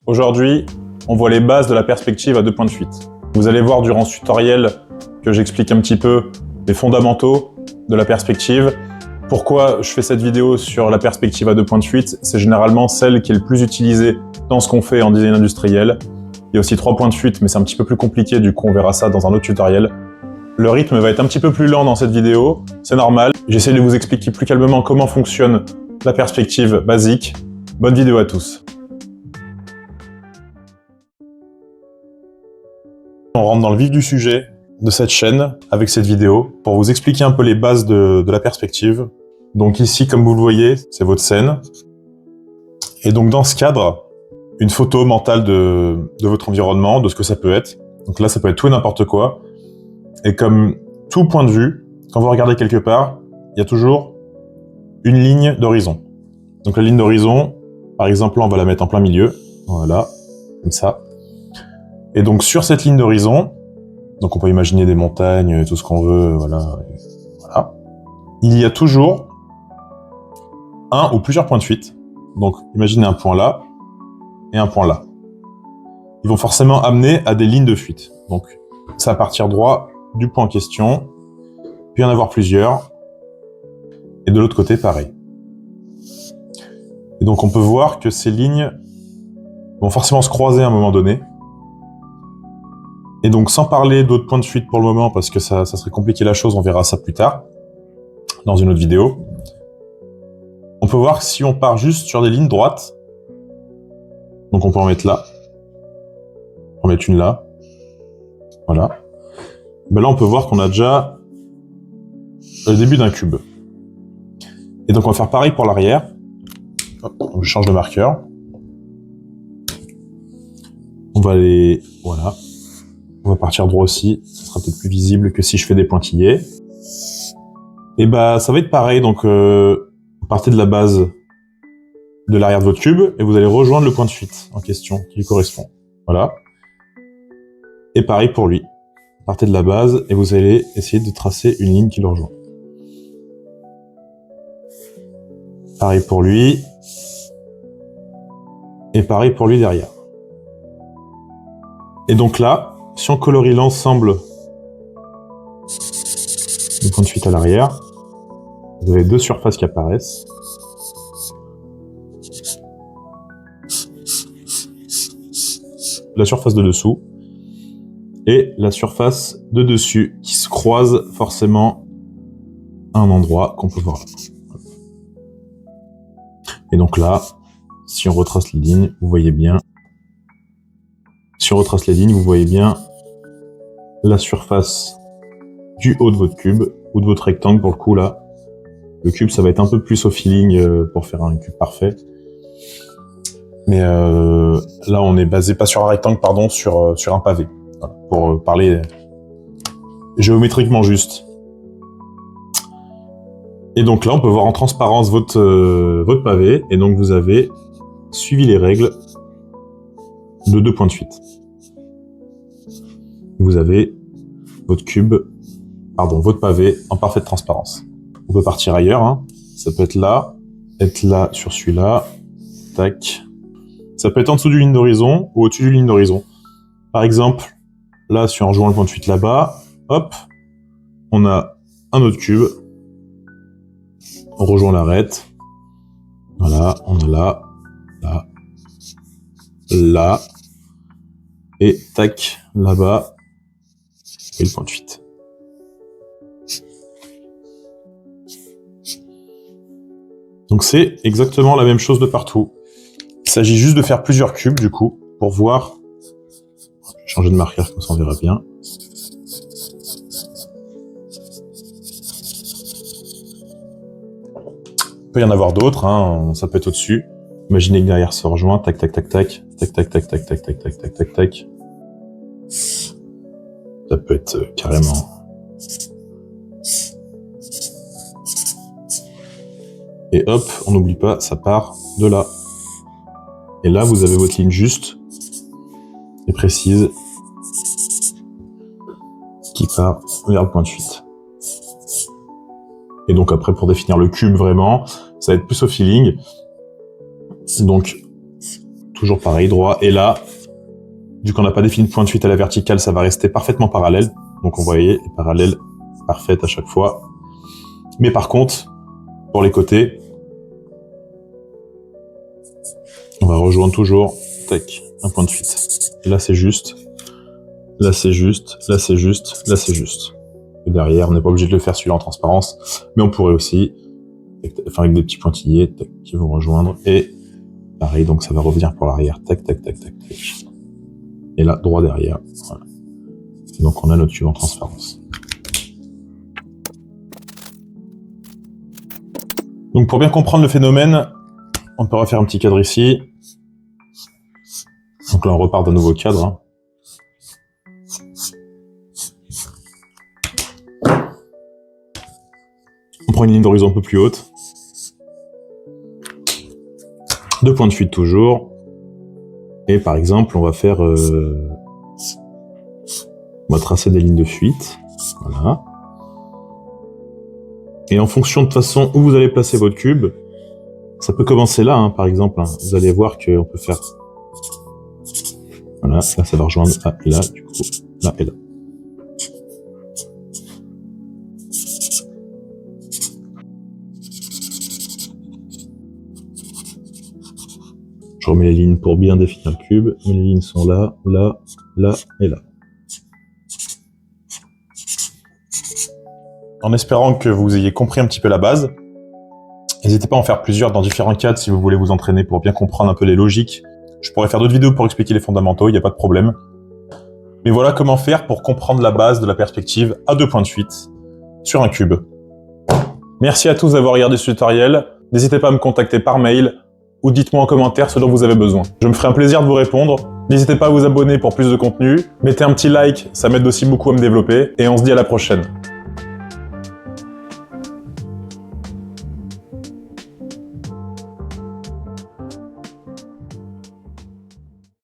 Aujourd'hui, on voit les bases de la perspective à 2 points de fuite. Vous allez voir durant ce tutoriel que j'explique un petit peu les fondamentaux de la perspective. Pourquoi je fais cette vidéo sur la perspective à 2 points de fuite? C'est généralement celle qui est le plus utilisée dans ce qu'on fait en design industriel. Il y a aussi 3 points de fuite, mais c'est un petit peu plus compliqué, du coup on verra ça dans un autre tutoriel. Le rythme va être un petit peu plus lent dans cette vidéo, c'est normal. J'essaie de vous expliquer plus calmement comment fonctionne la perspective basique. Bonne vidéo à tous. On rentre dans le vif du sujet de cette chaîne avec cette vidéo pour vous expliquer un peu les bases de la perspective. Donc ici, comme vous le voyez, c'est votre scène. Et donc dans ce cadre, une photo mentale de votre environnement, de ce que ça peut être. Donc là, ça peut être tout et n'importe quoi. Et comme tout point de vue, quand vous regardez quelque part, il y a toujours une ligne d'horizon. Donc la ligne d'horizon, par exemple, là, on va la mettre en plein milieu. Voilà, comme ça. Et donc sur cette ligne d'horizon, donc on peut imaginer des montagnes, tout ce qu'on veut, voilà. Il y a toujours un ou plusieurs points de fuite. Donc imaginez un point là et un point là. Ils vont forcément amener à des lignes de fuite. Donc ça va partir droit du point en question, puis en avoir plusieurs, et de l'autre côté pareil. Et donc on peut voir que ces lignes vont forcément se croiser à un moment donné. Et donc sans parler d'autres points de fuite pour le moment, parce que ça serait compliqué la chose, on verra ça plus tard, dans une autre vidéo. On peut voir que si on part juste sur des lignes droites, donc on peut en mettre là, on peut en mettre une là, voilà. Ben là on peut voir qu'on a déjà le début d'un cube. Et donc on va faire pareil pour l'arrière. Je change de marqueur. On va aller, voilà. On va partir droit aussi, ça sera peut-être plus visible que si je fais des pointillés. Et bah ça va être pareil, donc vous partez de la base de l'arrière de votre cube et vous allez rejoindre le point de fuite en question qui lui correspond. Voilà. Et pareil pour lui. Partez de la base et vous allez essayer de tracer une ligne qui le rejoint. Pareil pour lui. Et pareil pour lui derrière. Et donc là, si on colorie l'ensemble du point de fuite à l'arrière, vous avez deux surfaces qui apparaissent. La surface de dessous et la surface de dessus qui se croisent forcément à un endroit qu'on peut voir là. Et donc là, si on retrace les lignes, vous voyez bien. Si on retrace les lignes, vous voyez bien la surface du haut de votre cube ou de votre rectangle pour le coup là. Le cube, ça va être un peu plus au feeling pour faire un cube parfait. Mais là, on est basé pas sur un rectangle, pardon, sur un pavé. Voilà, pour parler géométriquement juste. Et donc là, on peut voir en transparence votre pavé. Et donc, vous avez suivi les règles de 2 points de fuite. Vous avez votre cube, pardon, votre pavé en parfaite transparence. On peut partir ailleurs, hein. Ça peut être là sur celui-là, tac. Ça peut être en dessous du ligne d'horizon ou au-dessus du ligne d'horizon. Par exemple, là, si on rejoint le point de fuite là-bas, hop, on a un autre cube. On rejoint l'arête. Voilà, on a là, là, là, et tac, là-bas, et le point de fuite. Donc c'est exactement la même chose de partout. Il s'agit juste de faire plusieurs cubes, du coup, pour voir. Je vais changer de marqueur, comme ça on verra bien. Il peut y en avoir d'autres, hein, ça peut être au-dessus. Imaginez que derrière se rejoint, tac, tac, tac, tac, tac, tac, tac, tac, tac, tac, tac, tac, tac, tac. Ça peut être carrément. Et hop, on n'oublie pas, ça part de là. Et là, vous avez votre ligne juste et précise qui part vers le point de fuite. Et donc après, pour définir le cube vraiment, ça va être plus au feeling. Donc, toujours pareil, droit. Et là, vu qu'on n'a pas défini de point de fuite à la verticale, ça va rester parfaitement parallèle. Donc on voyait les parallèles parfaites à chaque fois. Mais par contre, pour les côtés, on va rejoindre toujours, tac, un point de fuite. Et là c'est juste, là c'est juste, là c'est juste, là c'est juste. Et derrière, on n'est pas obligé de le faire celui-là en transparence, mais on pourrait aussi, enfin avec des petits pointillés, tac, qui vont rejoindre. Et pareil, donc ça va revenir pour l'arrière, tac, tac, tac, tac, tac. Et là, droit derrière, voilà. Et donc on a notre tube en transparence. Donc pour bien comprendre le phénomène, on peut refaire un petit cadre ici. Donc là on repart d'un nouveau cadre. Hein. On prend une ligne d'horizon un peu plus haute. 2 points de fuite toujours. Et par exemple, on va faire... on va tracer des lignes de fuite. Voilà. Et en fonction de toute façon où vous allez placer votre cube, ça peut commencer là, hein, par exemple. Hein. Vous allez voir qu'on peut faire... Voilà, là ça va rejoindre là et là, du coup, là et là. Je remets les lignes pour bien définir le cube, mais les lignes sont là, là, là et là. En espérant que vous ayez compris un petit peu la base, n'hésitez pas à en faire plusieurs dans différents cadres si vous voulez vous entraîner pour bien comprendre un peu les logiques. Je pourrais faire d'autres vidéos pour expliquer les fondamentaux, il n'y a pas de problème. Mais voilà comment faire pour comprendre la base de la perspective à 2 points de fuite sur un cube. Merci à tous d'avoir regardé ce tutoriel. N'hésitez pas à me contacter par mail ou dites-moi en commentaire ce dont vous avez besoin. Je me ferai un plaisir de vous répondre. N'hésitez pas à vous abonner pour plus de contenu. Mettez un petit like, ça m'aide aussi beaucoup à me développer. Et on se dit à la prochaine.